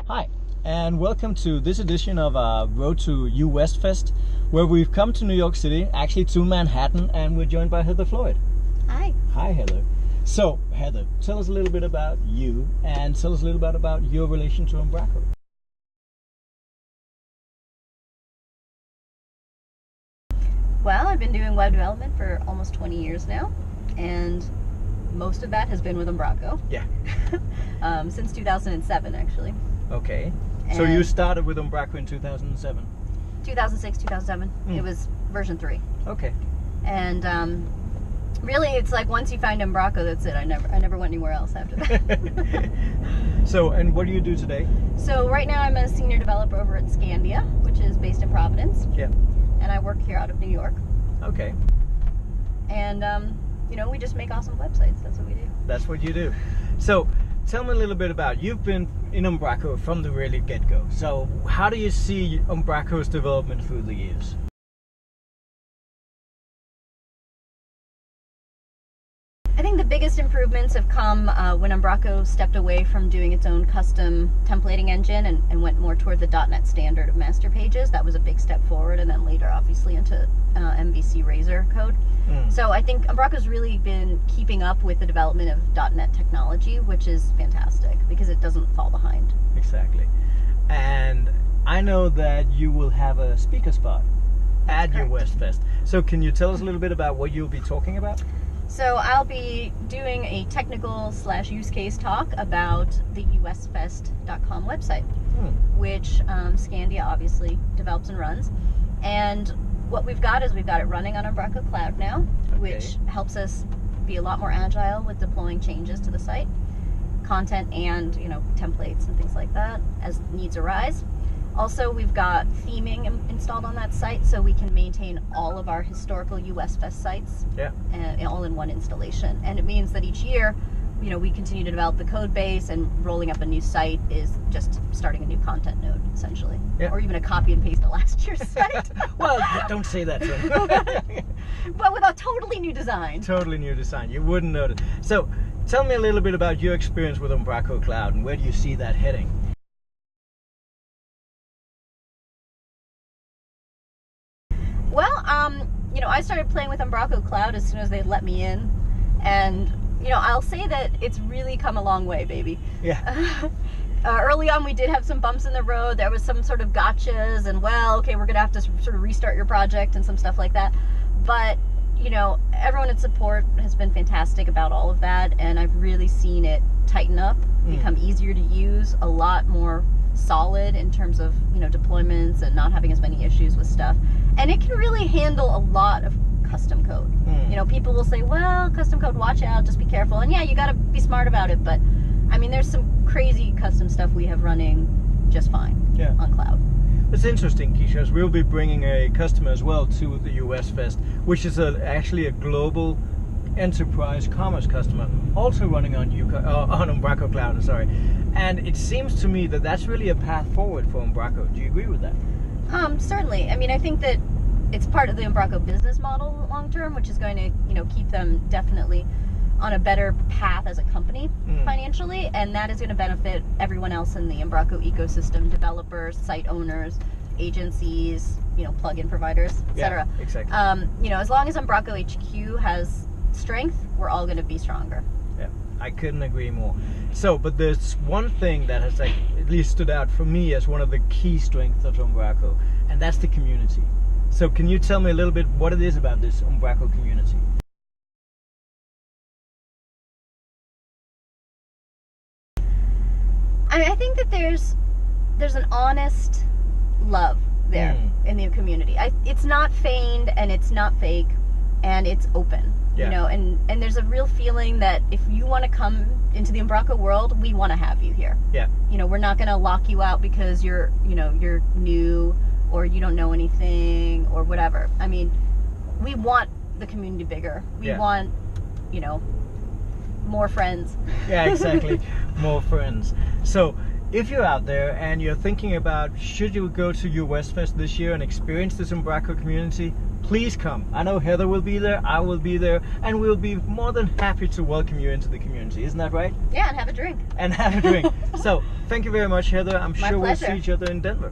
Hi, and welcome to this edition of RoadToUWestFest, where we've come to New York City, actually to Manhattan, and we're joined by Heather Floyd. Hi. Hi, Heather. So, Heather, tell us a little bit about you, and tell us a little bit about your relation to Umbraco. Well, I've been doing web development for almost 20 years now, and most of that has been with Umbraco. Yeah. Since 2007, actually. Okay. So you started with Umbraco in 2007? 2006, 2007. It was version 3. Okay. And really, it's like once you find Umbraco, that's it. I never went anywhere else after that. So, and what do you do today? So right now I'm a senior developer over at Scandia, which is based in Providence. Yeah. And I work here out of New York. Okay. And, you know, we just make awesome websites. That's what we do. That's what you do. So, tell me a little bit about, you've been in Umbraco from the really get-go. So, how do you see Umbraco's development through the years? I think the biggest improvements have come when Umbraco stepped away from doing its own custom templating engine and went more toward the .NET standard of master pages. That was a big step forward, and then later obviously into MVC Razor code. So I think Umbraco's really been keeping up with the development of .NET technology, which is fantastic because it doesn't fall behind. Exactly. And I know that you will have a speaker spot at your WestFest. So can you tell us a little bit about what you'll be talking about? So I'll be doing a technical / use case talk about the uSfest.com website, which Scandia obviously develops and runs. And what we've got is we've got it running on Umbraco Cloud now, which helps us be a lot more agile with deploying changes to the site, content and, you know, templates and things like that as needs arise. Also, we've got theming installed on that site, so we can maintain all of our historical USFest sites all in one installation. And it means that each year, you know, we continue to develop the code base, and rolling up a new site is just starting a new content node, essentially. Or even a copy and paste of last year's site. Well, don't say that. But with a totally new design. Totally new design. You wouldn't notice. So, tell me a little bit about your experience with Umbraco Cloud, and where do you see that heading? Well, you know, I started playing with Umbraco Cloud as soon as they let me in, and you know, I'll say that it's really come a long way, baby. Yeah. Early on, we did have some bumps in the road. There was some sort of gotchas, and well, okay, we're gonna have to sort of restart your project and some stuff like that. But you know, everyone in support has been fantastic about all of that, and I've really seen it tighten up, become easier to use, a lot more solid in terms of, you know, deployments and not having as many issues with stuff. And it can really handle a lot of custom code. You know, people will say, well, custom code, watch out, just be careful. And yeah, you gotta be smart about it, but I mean, there's some crazy custom stuff we have running just fine on cloud. It's interesting, because we'll be bringing a customer as well to the USFest, which is actually a global enterprise commerce customer, also running on Umbraco Cloud, sorry. And it seems to me that that's really a path forward for Umbraco. Do you agree with that? Certainly. I mean, I think that it's part of the Umbraco business model long term, which is going to, you know, keep them definitely on a better path as a company financially, and that is going to benefit everyone else in the Umbraco ecosystem: developers, site owners, agencies, you know, plugin providers, etc. Yeah, exactly. You know, as long as Umbraco HQ has strength, we're all going to be stronger. Yeah, I couldn't agree more. So, but there's one thing that has, like, at least stood out for me as one of the key strengths of Umbraco, and that's the community. So can you tell me a little bit what it is about this Umbraco community? I mean, I think that there's an honest love there in the community. It's not feigned, and it's not fake, and it's open. You know, and there's a real feeling that if you want to come into the Umbraco world, we want to have you here. Yeah. You know, we're not going to lock you out because you're new or you don't know anything or whatever. I mean, we want the community bigger. We want, you know, more friends. Yeah, exactly. More friends. So, if you're out there and you're thinking about should you go to uWestFest this year and experience this Umbraco community, please come. I know Heather will be there, I will be there, and we'll be more than happy to welcome you into the community. Isn't that right? Yeah, and have a drink. And have a drink. So, thank you very much, Heather. I'm My sure pleasure. we'll see each other in Denver.